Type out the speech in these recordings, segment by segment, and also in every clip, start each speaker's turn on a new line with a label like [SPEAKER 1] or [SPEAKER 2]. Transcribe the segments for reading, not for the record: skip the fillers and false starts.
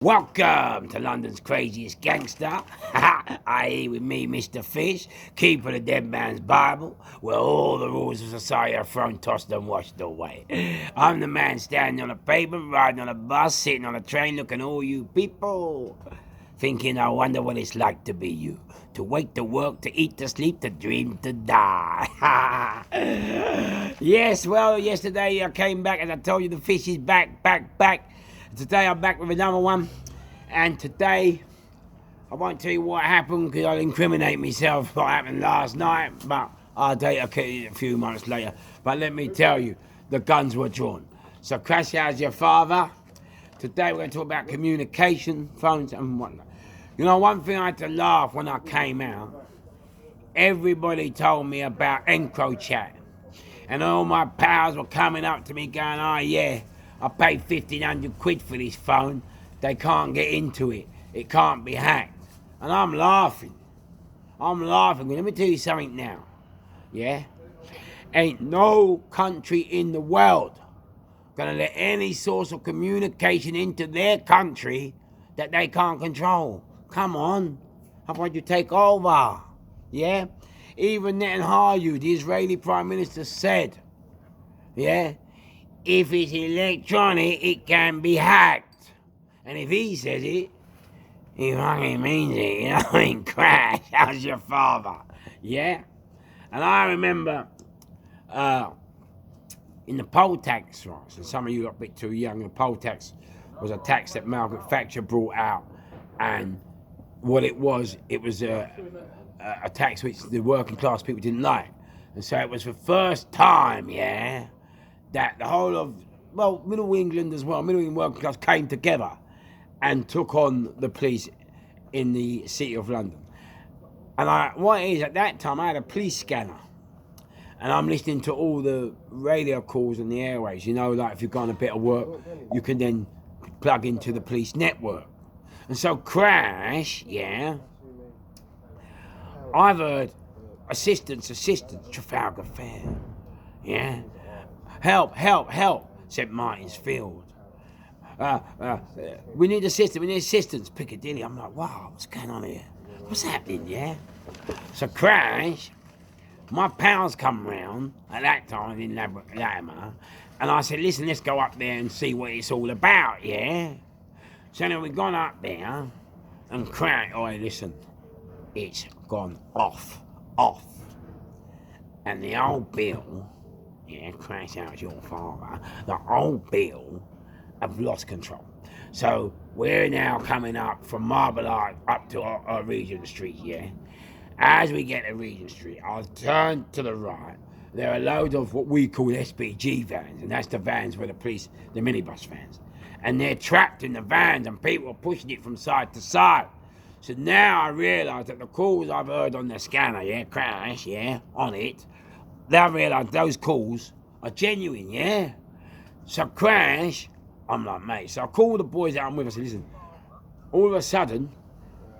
[SPEAKER 1] Welcome to London's craziest gangster, i.e. with me, Mr. Fish, keeper of the dead man's Bible, where all the rules of society are thrown, tossed and washed away. I'm the man standing on a pavement, riding on a bus, sitting on a train, looking at all you people, thinking I wonder what it's like to be you. To wake, to work, to eat, to sleep, to dream, to die. Yes, well, yesterday I came back, as I told you, the fish is back. Today I'm back with another one, and today I won't tell you what happened because I'll incriminate myself what happened last night, but I'll tell you a few months later. But let me tell you, the guns were drawn. So Crash, how's your father? Today we're going to talk about communication, phones and whatnot. You know, one thing I had to laugh when I came out, everybody told me about EncroChat, and all my pals were coming up to me going, oh yeah, I paid 1,500 quid for this phone. They can't get into it. It can't be hacked. And I'm laughing. Let me tell you something now. Yeah? Ain't no country in the world gonna let any source of communication into their country that they can't control. Come on. How about you take over? Yeah? Even Netanyahu, the Israeli Prime Minister, said, yeah, if it's electronic, it can be hacked. And if he says it, he fucking means it, you know? I mean, Crash, how's your father? Yeah? And I remember in the poll tax, right, so some of you got a bit too young, the poll tax was a tax that Margaret Thatcher brought out, and what it was a tax which the working class people didn't like. And so it was the first time, yeah, that the whole of, well, Middle England as well, Middle England working class came together and took on the police in the City of London. And what it is, at that time, I had a police scanner. And I'm listening to all the radio calls on the airways. You know, like if you've got a bit of work, you can then plug into the police network. And so Crash, yeah, I've heard assistance, Trafalgar Fair, yeah. Help, said Martinsfield. We need assistance, Piccadilly. I'm like, wow, what's going on here? What's happening, yeah? So Crash, my pals come round, at that time in Latimer, and I said, listen, let's go up there and see what it's all about, yeah? So then we've gone up there, and Crash, oh, listen, it's gone off. And the old Bill, yeah, Crash out your father, the old Bill have lost control. So we're now coming up from Marble Arch up to Regent Street, yeah? As we get to Regent Street, I'll turn to the right. There are loads of what we call SPG vans, and that's the vans where the police, the minibus vans. And they're trapped in the vans, and people are pushing it from side to side. So now I realise that the calls I've heard on the scanner, yeah, Crash, yeah, on it, now I realise those calls are genuine, yeah? So Crash, I'm like, mate, so I call the boys out I'm with, I said, listen, all of a sudden,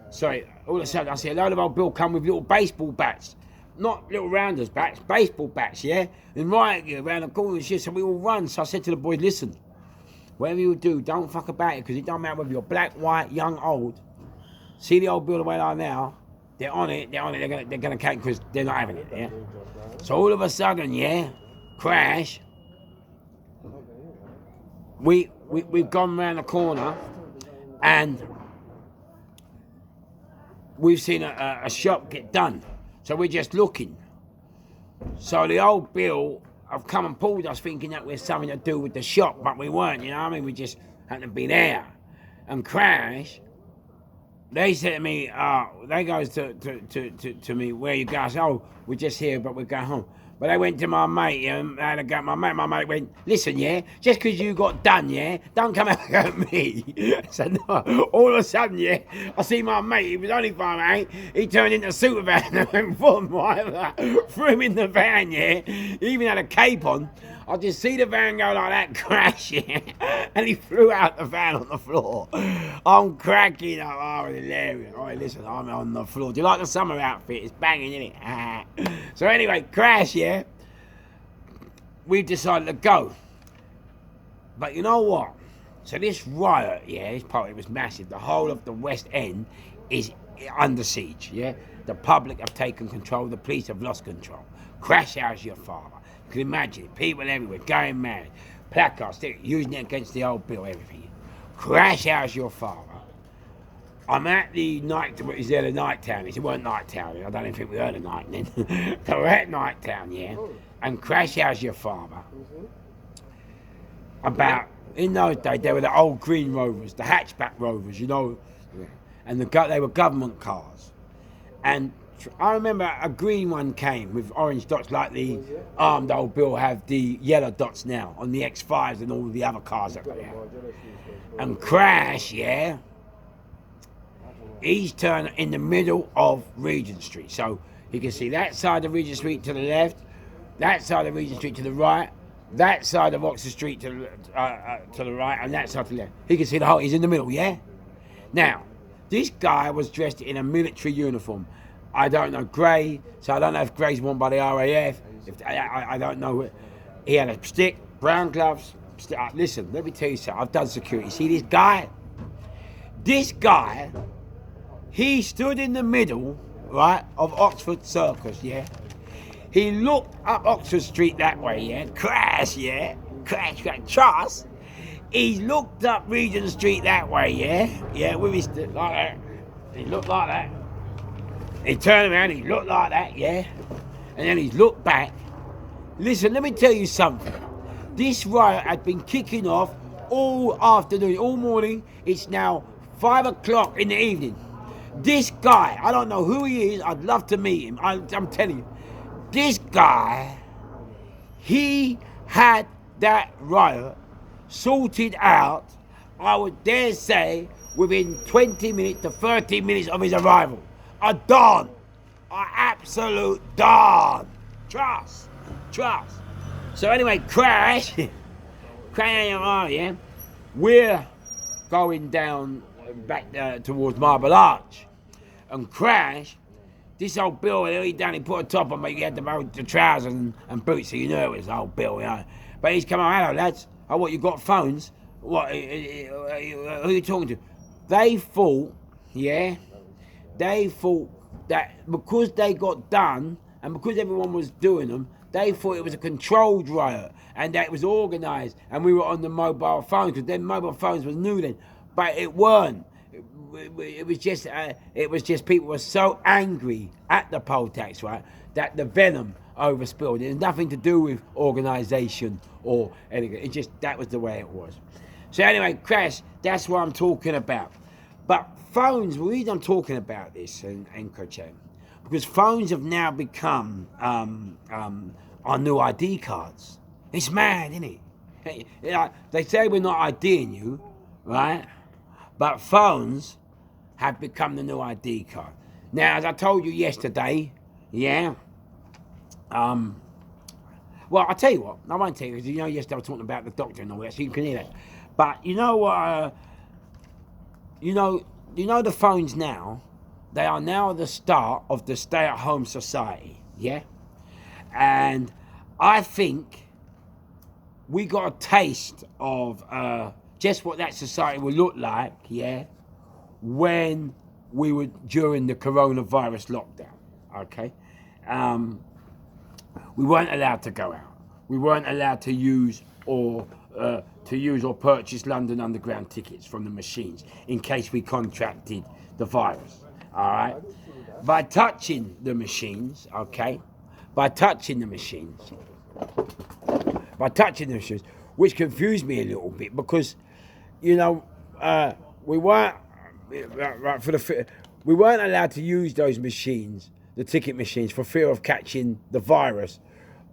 [SPEAKER 1] I see a load of old Bill come with little baseball bats. Not little rounders bats, baseball bats, yeah? And right around the corner and shit, so we all run. So I said to the boys, listen, whatever you do, don't fuck about it, because it don't matter whether you're black, white, young, old. See the old Bill the way they are now, they're on it, they're gonna catch it because they're not having it, yeah? So all of a sudden, yeah, Crash, we've gone round the corner and we've seen a shop get done. So we're just looking. So the old Bill have come and pulled us thinking that we're something to do with the shop, but we weren't, you know what I mean? We just happened to be there. And Crash, they said to me, they goes to me, where you guys? Oh, we're just here, but we're going home. But they went to my mate, and my mate went, listen, yeah, just because you got done, yeah, don't come out at me. So no, all of a sudden, yeah, I see my mate, he was only 5'8", he turned into a Superman and went for him like that, threw him in the van, yeah, he even had a cape on. I just see the van go like that, crash, yeah, and he flew out the van on the floor. I'm cracking up, oh, hilarious. Oh, listen, I'm on the floor. Do you like the summer outfit? It's banging, isn't it? So anyway, Crash, yeah, we've decided to go. But you know what? So this riot, yeah, this party was massive. The whole of the West End is under siege, yeah. The public have taken control. The police have lost control. Crash How's Your Father. You can imagine it. People everywhere going mad. Placards, using it against the old bill, everything. Crash How's Your Father. I'm at the night, is there the night town? It weren't night town. I don't even think we heard of night then. So we're at night town, yeah. And Crash How's Your Father. About, in those days, they were the old green Rovers, the hatchback Rovers, you know. And they were government cars. And I remember a green one came with orange dots like the armed old Bill have the yellow dots now on the X5s and all the other cars that they have. And Crash, yeah, he's turned in the middle of Regent Street. So you can see that side of Regent Street to the left, that side of Regent Street to the right, that side of Oxford Street to the right, and that side to the left. You can see the whole, he's in the middle, yeah? Now, this guy was dressed in a military uniform. I don't know, grey, so I don't know if grey's worn by the RAF. I don't know. He had a stick, brown gloves. Listen, let me tell you something. I've done security. See this guy? This guy, he stood in the middle, right, of Oxford Circus, yeah? He looked up Oxford Street that way, yeah? Crash, yeah? Crash, trust. He looked up Regent Street that way, yeah? Yeah, with his, like that. He looked like that. He turned around, he looked like that, yeah? And then he looked back. Listen, let me tell you something. This riot had been kicking off all afternoon, all morning. It's now 5 o'clock in the evening. This guy, I don't know who he is. I'd love to meet him. I'm telling you. This guy, he had that riot sorted out, I would dare say, within 20 minutes to 30 minutes of his arrival. A dawn. An absolute dawn. Trust. So anyway, Crash, yeah, we're going down back towards Marble Arch. And Crash, this old Bill, he put a top on, but he had the trousers and boots, so you knew it was old Bill, you know. But he's come on, hello lads. Oh, what, you got phones? What, who are you talking to? They thought, yeah, that because they got done and because everyone was doing them, they thought it was a controlled riot and that it was organised and we were on the mobile phones because then mobile phones was new then, but it weren't. It was just people were so angry at the poll tax, right, that the venom overspilled. It had nothing to do with organisation or anything. It just, that was the way it was. So anyway, Crash, that's what I'm talking about. But phones, the reason I'm talking about this, and Coaching, because phones have now become our new ID cards. It's mad, isn't it? They say we're not IDing you, right? But phones have become the new ID card. Now, as I told you yesterday, yeah, well, I'll tell you what, I won't tell you, because you know yesterday I was talking about the doctor and all that, so you can hear that. But you know what, you know the phones now, they are now the start of the stay-at-home society, yeah? And I think we got a taste of just what that society would look like, yeah, when we were during the coronavirus lockdown, okay? We weren't allowed to go out. We weren't allowed to use or purchase London Underground tickets from the machines in case we contracted the virus, all right? By touching the machines, okay? By touching the machines, which confused me a little bit because, you know, we weren't allowed to use those machines, the ticket machines, for fear of catching the virus,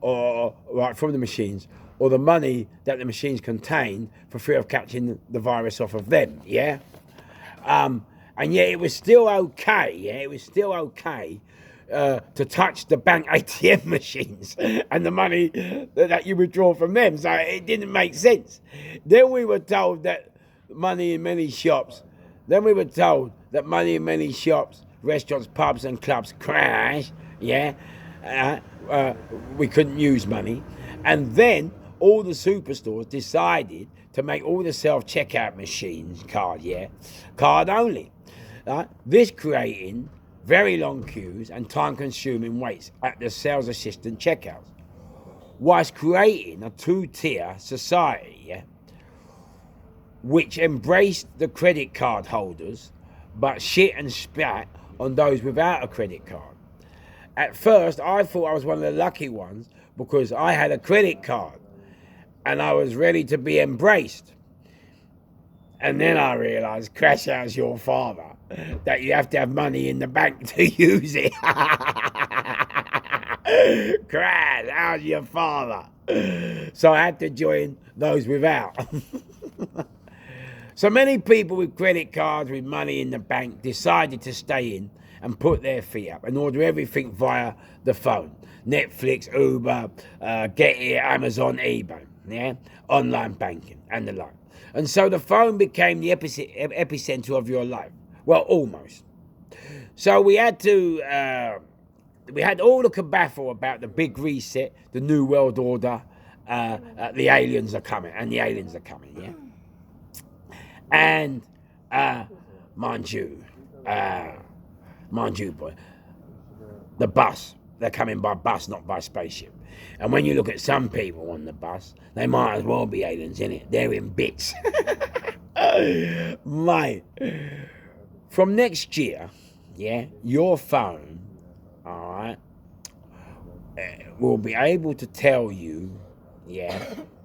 [SPEAKER 1] or right from the machines, or the money that the machines contained for fear of catching the virus off of them. Yeah, and yet it was still okay. Yeah, it was still okay to touch the bank ATM machines and the money that you withdraw from them. So it didn't make sense. Then we were told that money in many shops, restaurants, pubs and clubs crashed, yeah, we couldn't use money. And then all the superstores decided to make all the self-checkout machines card only. This creating very long queues and time-consuming waits at the sales assistant checkouts, whilst creating a two-tier society, which embraced the credit card holders, but shit and spat on those without a credit card. At first, I thought I was one of the lucky ones because I had a credit card and I was ready to be embraced. And then I realised, crash out's your father, that you have to have money in the bank to use it. Crash, how's your father? So I had to join those without. So many people with credit cards with money in the bank decided to stay in and put their feet up and order everything via the phone. Netflix, Uber, Get It, Amazon, eBay, online banking and the like. And so the phone became the epicenter of your life. Well, almost. So we had all the cabaffle about the big reset, the new world order, the aliens are coming, And, mind you, boy, the bus, they're coming by bus, not by spaceship. And when you look at some people on the bus, they might as well be aliens, innit? They're in bits. Mate, from next year, your phone, all right, will be able to tell you,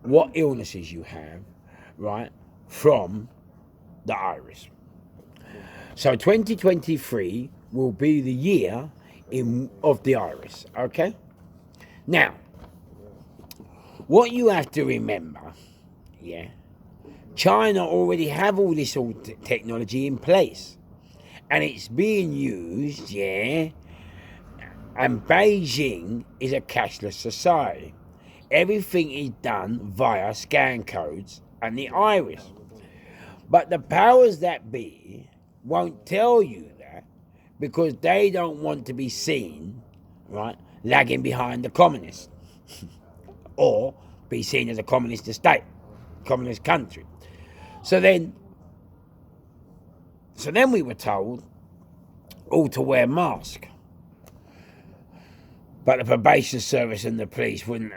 [SPEAKER 1] what illnesses you have, right, from the iris. So 2023 will be the year of the iris, okay? Now, what you have to remember, China already have all this technology in place. And it's being used, and Beijing is a cashless society. Everything is done via scan codes and the iris. But the powers that be won't tell you that because they don't want to be seen, right, lagging behind the communists or be seen as a communist state, communist country. So then we were told all to wear masks. But the probation service and the police wouldn't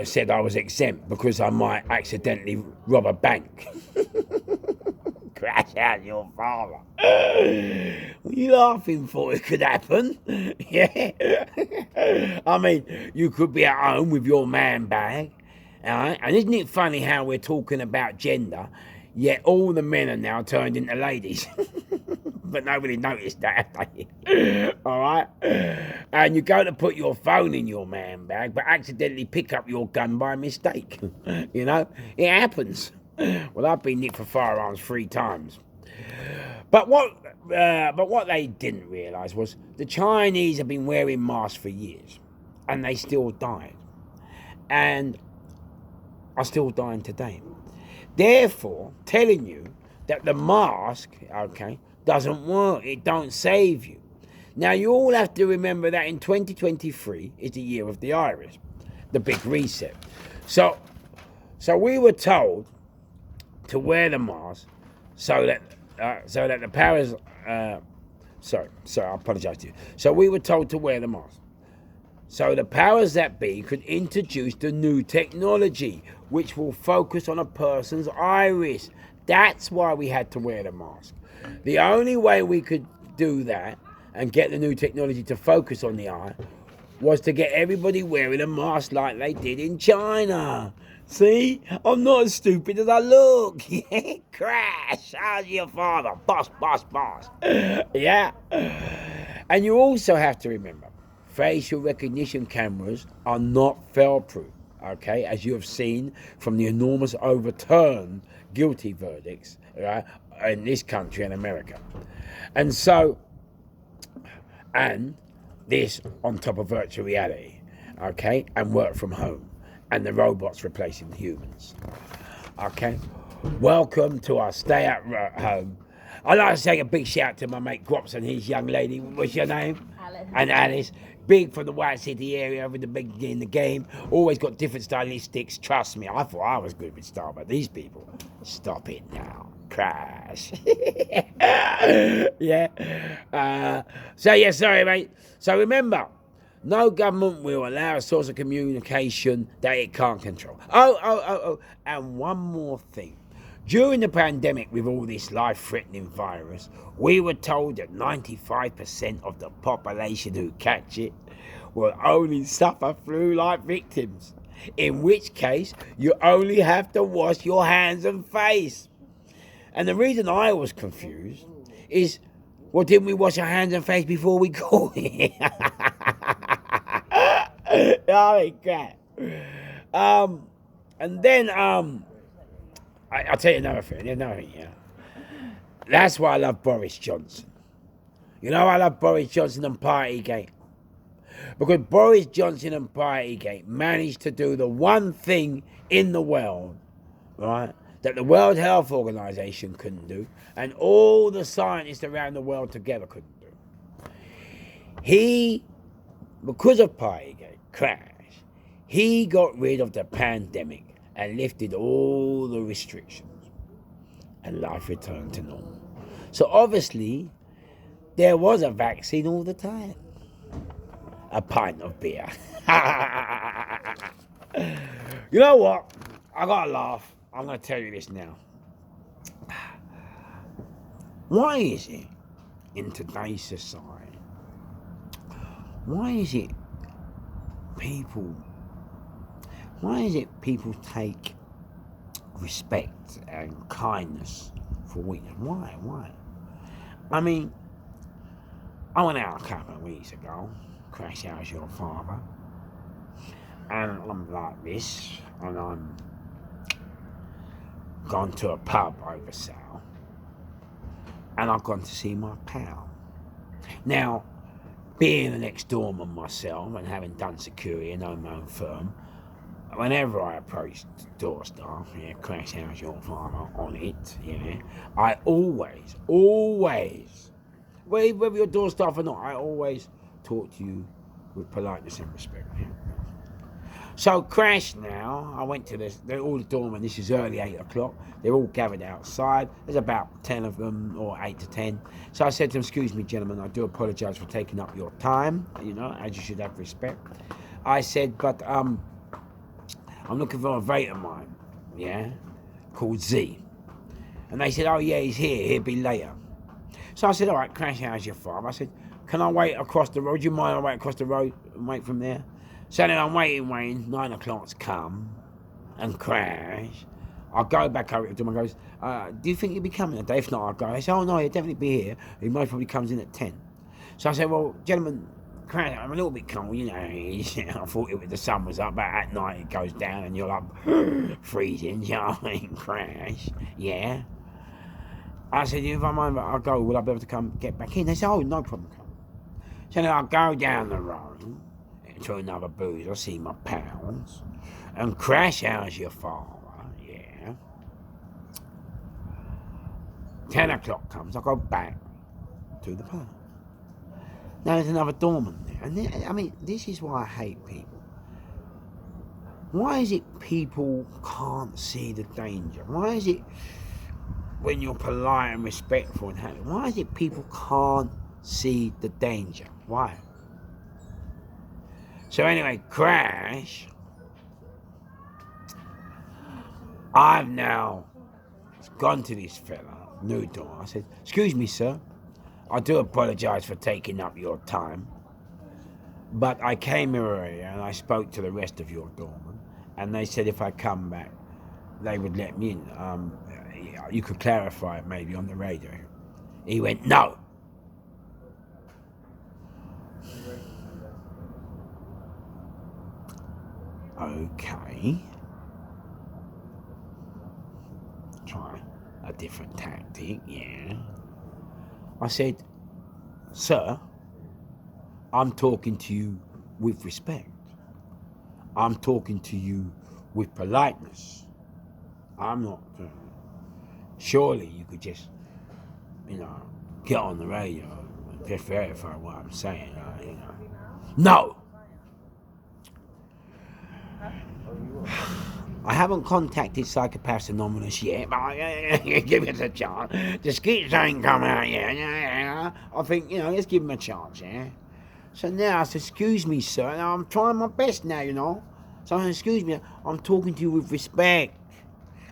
[SPEAKER 1] said I was exempt because I might accidentally rob a bank. Crash out your father. What are you laughing for? It could happen. I mean, you could be at home with your man bag. Right? And isn't it funny how we're talking about gender, yet all the men are now turned into ladies? But nobody noticed that, have they? All right? And you go to put your phone in your man bag, but accidentally pick up your gun by mistake. You know? It happens. Well, I've been nicked for firearms 3 times. But what they didn't realise was the Chinese have been wearing masks for years, and they still died. And are still dying today. Therefore, telling you that the mask, doesn't work. It don't save you. Now, you all have to remember that in 2023 is the year of the iris, the big reset. So we were told to wear the mask so that the powers. Sorry, I apologise to you. So we were told to wear the mask so the powers that be could introduce the new technology, which will focus on a person's iris. That's why we had to wear the mask. The only way we could do that and get the new technology to focus on the eye was to get everybody wearing a mask like they did in China. See? I'm not as stupid as I look. Crash. How's your father? Boss. Yeah. And you also have to remember, facial recognition cameras are not fail-proof, as you have seen from the enormous overturned guilty verdicts, right, in this country and America. And so, and this on top of virtual reality, and work from home, and the robots replacing the humans. Welcome to our stay at home I'd like to say a big shout to my mate Grops and his young lady. What's your name?
[SPEAKER 2] Alice.
[SPEAKER 1] And Alice. Big from the White City area with the big in the game. Always got different stylistics. Trust me, I thought I was good with style, but these people, stop it now. Crash. Yeah. Sorry, mate. So remember, no government will allow a source of communication that it can't control. Oh. And one more thing. During the pandemic, with all this life-threatening virus, we were told that 95% of the population who catch it will only suffer flu-like victims, in which case you only have to wash your hands and face. And the reason I was confused is, well, didn't we wash our hands and face before we caught it? Oh, crap. And then, I'll tell you another thing, yeah. That's why I love Boris Johnson. You know, I love Boris Johnson and Partygate. Because Boris Johnson and Partygate managed to do the one thing in the world, right, that the World Health Organization couldn't do, and all the scientists around the world together couldn't do. He, because of Partygate, Crash, he got rid of the pandemic and lifted all the restrictions, and life returned to normal. So obviously, there was a vaccine all the time. A pint of beer. You know what? I gotta laugh. I'm gonna tell you this now. Why is it in today's society, why is it people take respect and kindness for weakness? Why? I mean, I went out a couple of weeks ago, Crash How's Your Father, and I'm like this, and I'm gone to a pub over south, and I've gone to see my pal. Now, being an ex-doorman myself and having done security and own my own firm, whenever I approach door staff, yeah, Crash How's Your Father on it, yeah, I always, whether you're door staff or not, I always talk to you with politeness and respect. Yeah. So Crash now, I went to this, they're all the doormen, this is early 8 o'clock, they're all gathered outside, there's about 10 of them, or 8 to 10. So I said to them, excuse me gentlemen, I do apologise for taking up your time, you know, as you should have respect. I said, but I'm looking for a mate of mine, yeah, called Z. And they said, oh yeah, he's here, he'll be later. So I said, all right, Crash, how's your father? I said, can I wait across the road? Do you mind I wait across the road and wait from there? So then I'm waiting, 9 o'clock's come, and Crash. I'll go back over to him and goes, do you think he'll be coming today? If not, I'll go. They say, oh no, he'll definitely be here. He most probably comes in at 10. So I said, well, gentlemen, Crash, I'm a little bit cold, you know. I thought the sun was up, but at night it goes down and you're like freezing, you know what I mean? Crash, yeah. I said, if I mind, I'll go. Will I be able to come get back in? They said, oh, no problem. So then I'll go down the road to another booze. I'll see my pals. And Crash, how's your father? Yeah. 10 o'clock comes. I go back to the pub. Now there's another doorman there. And I mean, this is why I hate people. Why is it people can't see the danger? Why is it when you're polite and respectful and happy, why is it people can't see the danger? Why? So anyway, Crash, I've now gone to this fella, new door. I said, excuse me, sir, I do apologise for taking up your time, but I came here earlier and I spoke to the rest of your doormen, and they said if I come back, they would let me in. You could clarify it maybe on the radio. He went, no. Okay. Try a different tactic, yeah. I said, sir, I'm talking to you with respect. I'm talking to you with politeness. I'm not... surely you could just, get on the radio, just verify what I'm saying, No! I haven't contacted Psychopaths Anonymous yet, but give it a chance. The skits ain't come out yet, I think, let's give him a chance, yeah? So now I said, excuse me, sir, and I'm trying my best now, So excuse me, I'm talking to you with respect.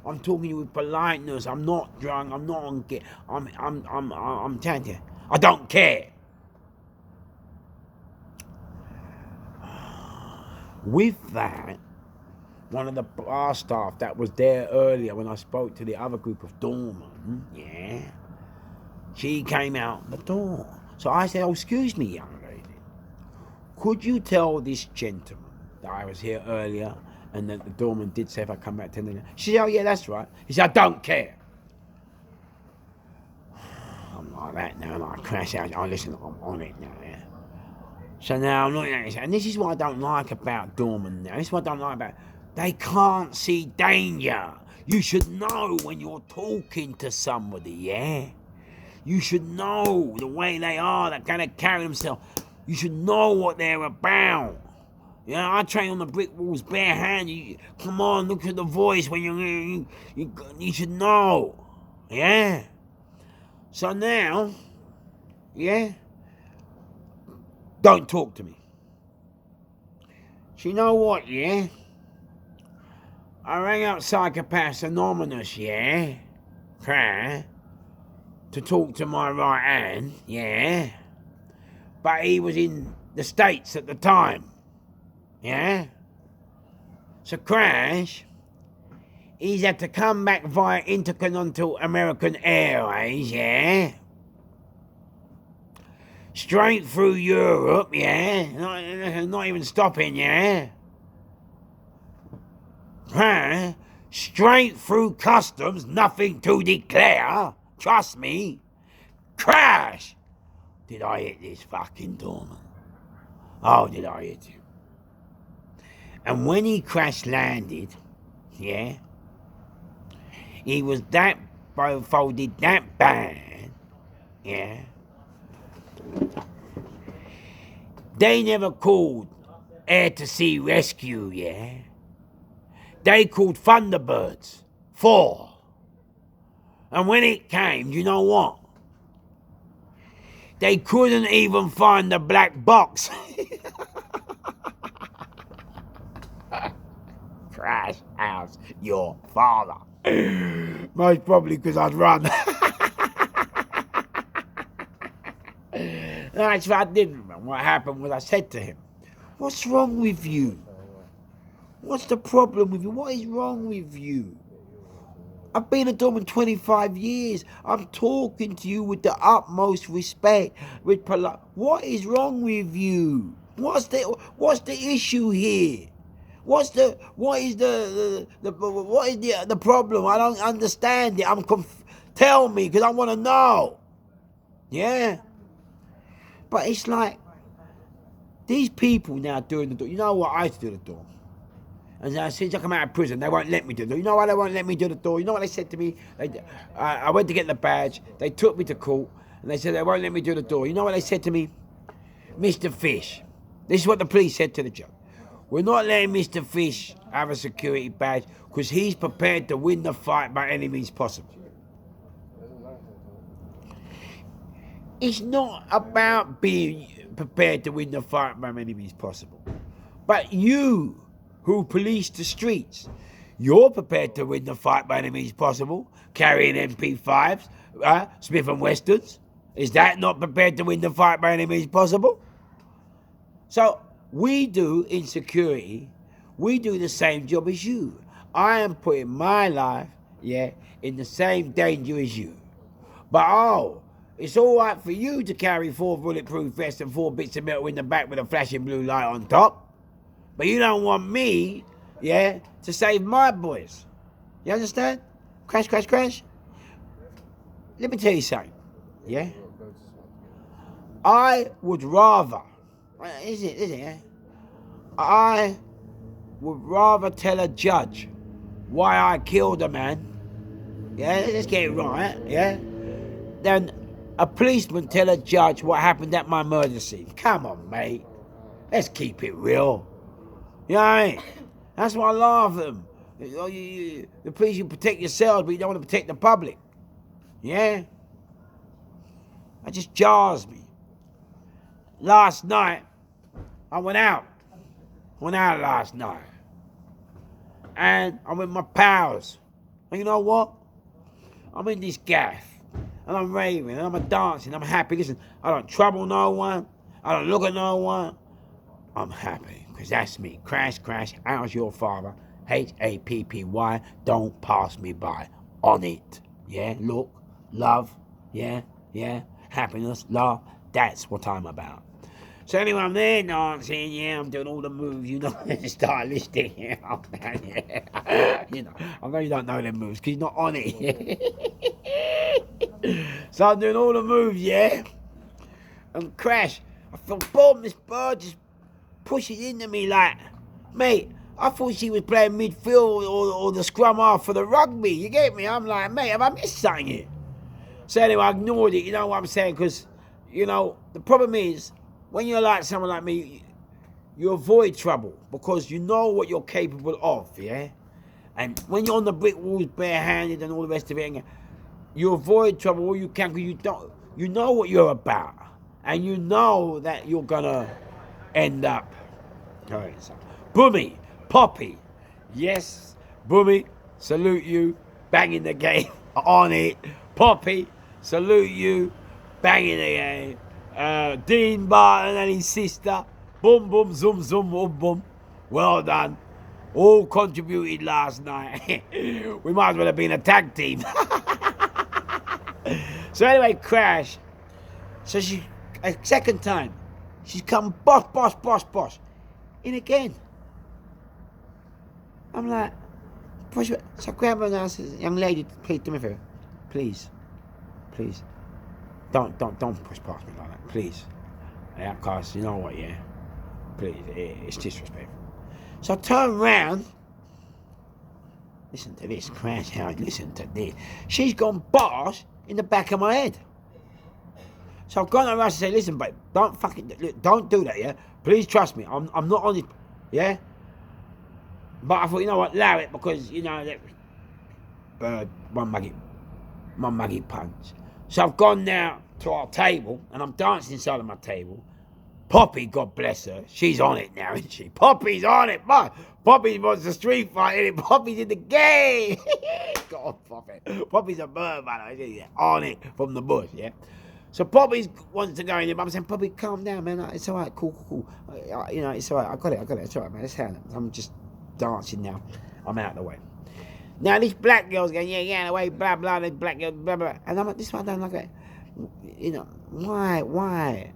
[SPEAKER 1] I'm talking to you with politeness. I'm not drunk, I'm not on get. I'm telling you, I don't care. With that, one of the bar staff that was there earlier when I spoke to the other group of doormen, she came out the door. So I said, excuse me, young lady, could you tell this gentleman that I was here earlier and that the doorman did say if I come back 10 minutes? She said, oh yeah, that's right. He said, I don't care. I'm like that now, and I crash out. Listen, I'm on it now, So now I'm looking at this, and this is what I don't like about doormen now. This is what I don't like about they can't see danger. You should know when you're talking to somebody, You should know the way they are, that kind of carry themselves. You should know what they're about. I train on the brick walls barehanded. Come on, look at the voice when you should know. So now, don't talk to me. So you know what, I rang up Psychopaths Anonymous, to talk to my right hand, but he was in the States at the time, So Crash, he's had to come back via Intercontinental American Airways, straight through Europe, not even stopping, straight through customs, nothing to declare. Trust me. Crash! Did I hit this fucking doorman? Oh, did I hit him? And when he crash landed, he was that folded that bad, They never called Air to Sea Rescue, They called Thunderbirds 4. And when it came, you know what? They couldn't even find the black box. Crash house, your father. Most probably because I'd run. Actually, I didn't run. What happened was I said to him, what's wrong with you? What's the problem with you? What is wrong with you? I've been a doorman 25 years. I'm talking to you with the utmost respect, with polite. What is wrong with you? What's the issue here? What is the problem? I don't understand it. Tell me, because I want to know. But it's like these people now doing the door. You know what? I used to do the door. And since I come out of prison, they won't let me do the door. You know why they won't let me do the door? You know what they said to me? I went to get the badge. They took me to court, and they said they won't let me do the door. You know what they said to me? Mr. Fish. This is what the police said to the judge. We're not letting Mr. Fish have a security badge because he's prepared to win the fight by any means possible. It's not about being prepared to win the fight by any means possible. But you, who police the streets, you're prepared to win the fight by any means possible, carrying MP5s, Smith & Wessons. Is that not prepared to win the fight by any means possible? So we do in security, we do the same job as you. I am putting my life, in the same danger as you. But it's all right for you to carry 4 bulletproof vests and 4 bits of metal in the back with a flashing blue light on top. But you don't want me, to save my boys. You understand? Crash, crash, crash. Let me tell you something, I would rather, is it, I would rather tell a judge why I killed a man, let's get it right, than a policeman tell a judge what happened at my murder scene. Come on, mate. Let's keep it real. You know what I mean? That's why I laugh at them. The police, you protect yourselves, but you don't want to protect the public. Yeah? That just jars me. Last night, I went out. Last night. And I'm with my pals. And you know what? I'm in this gaff. And I'm raving, and I'm dancing, I'm happy. Listen, I don't trouble no one. I don't look at no one. I'm happy, because that's me. Crash, how's your father? Happy, don't pass me by. On it. Yeah, look, love, yeah, happiness, love. That's what I'm about. So anyway, I'm there dancing, yeah, I'm doing all the moves, you know, stylistic, yeah. You know, I know you don't know them moves, because you're not on it. So I'm doing all the moves, yeah. And crash, I feel boom, this bird just pushes into me like, mate, I thought she was playing midfield or the scrum half for the rugby, you get me? I'm like, mate, have I missed something here? So anyway, I ignored it, you know what I'm saying? Because, you know, the problem is, when you're like someone like me, you avoid trouble because you know what you're capable of, yeah? And when you're on the brick walls barehanded and all the rest of it, you avoid trouble all you can because you know what you're about. And you know that you're gonna end up. Boomy, Poppy, yes, Boomy, salute you, banging the game, on it. Poppy, salute you, banging the game. Dean Barton and his sister, boom, boom, zoom, zoom, boom, boom. Well done. All contributed last night. We might as well have been a tag team. So anyway, crash. So she, a second time, she's come boss, in again. I'm like, push it. So I grab her and I said, young lady, please do me a favor. Please. Don't push past me like that, please. Yeah, cause you know what, yeah. Please, it's disrespectful. So I turn round. Listen to this, Crash Howard, listen to this. She's gone boss in the back of my head. So I've gone to her and say, listen, babe, don't do that, yeah? Please trust me, I'm not on it, yeah? But I thought, you know what, allow it because, you know, that one muggy punch. So I've gone now to our table, and I'm dancing inside of my table. Poppy, God bless her, she's on it now, isn't she? Poppy's on it, but Poppy wants a street fight, and Poppy's in the game. God, Poppy's a bird, man. She's on it from the bush, yeah? So Poppy wants to go in there, but I'm saying, Poppy, calm down, man. It's all right, cool. You know, it's all right. I got it. It's all right, man. It's how I'm just dancing now. I'm out of the way. Now, this black girl's going, yeah, the way, blah, blah, this black girl, blah, blah. And I'm like, this is why I don't like it. You know, why?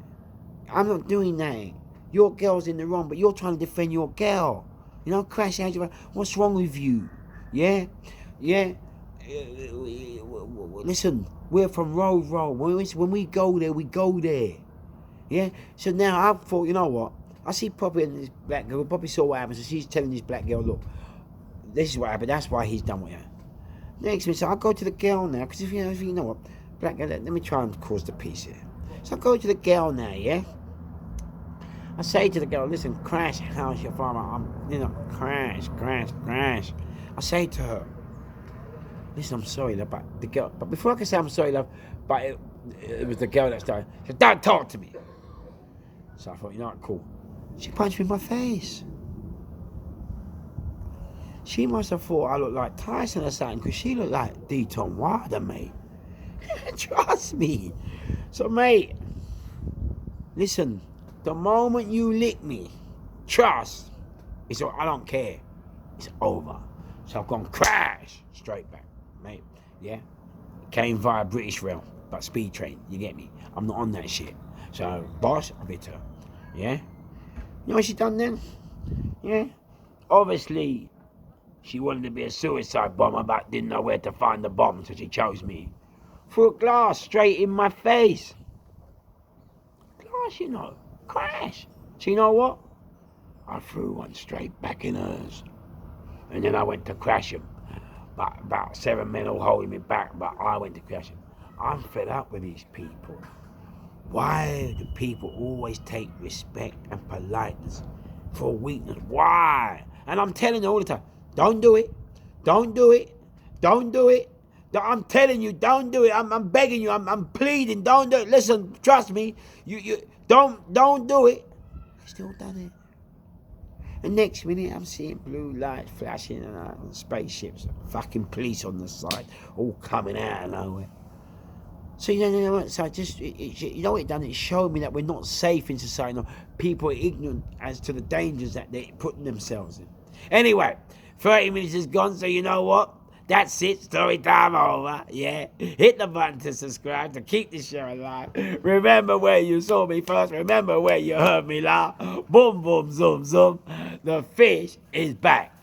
[SPEAKER 1] I'm not doing that. Your girl's in the wrong, but you're trying to defend your girl. You know, Crash, what's wrong with you? Yeah? Listen, we're from Road. When we go there, we go there. Yeah? So now I thought, you know what? I see Poppy and this black girl. Poppy saw what happened, so she's telling this black girl, look, this is what happened. That's why he's done with her. Next minute, so I go to the girl now, because if you know what, black girl, let me try and cause the peace here. So I go to the girl now, yeah? I say to the girl, listen, Crash, how's your father? Crash. I say to her, listen, I'm sorry, love, but the girl, but before I can say I'm sorry, love, but it was the girl that started. She said, don't talk to me. So I thought, you know what, cool. She punched me in my face. She must have thought I looked like Tyson or something, because she looked like Deton Wilder, mate. Trust me. So, mate, listen, the moment you lick me, trust, I don't care. It's over. So I've gone crash straight back, mate. Yeah? Came via British Rail, but speed train, you get me? I'm not on that shit. So, boss, I bit her. Yeah? You know what she done then? Yeah? Obviously, she wanted to be a suicide bomber, but didn't know where to find the bomb, so she chose me. Threw a glass straight in my face. Glass, you know. Crash. So you know what? I threw one straight back in hers. And then I went to crash him. But about 7 men all holding me back, but I went to crash him. I'm fed up with these people. Why do people always take respect and politeness for weakness? Why? And I'm telling you all the time, don't do it. Don't do it. Don't do it. I'm telling you, don't do it. I'm begging you. I'm pleading. Don't do it. Listen, trust me. You don't do it. I still done it. And next minute, I'm seeing blue lights flashing and spaceships, fucking police on the side, all coming out of nowhere. So you know what? So you know what it done? It showed me that we're not safe in society. No, people are ignorant as to the dangers that they're putting themselves in. Anyway, 30 minutes is gone. So you know what? That's it. Story time over. Yeah. Hit the button to subscribe to keep this show alive. Remember where you saw me first. Remember where you heard me laugh. Boom, boom, zoom, zoom. The fish is back.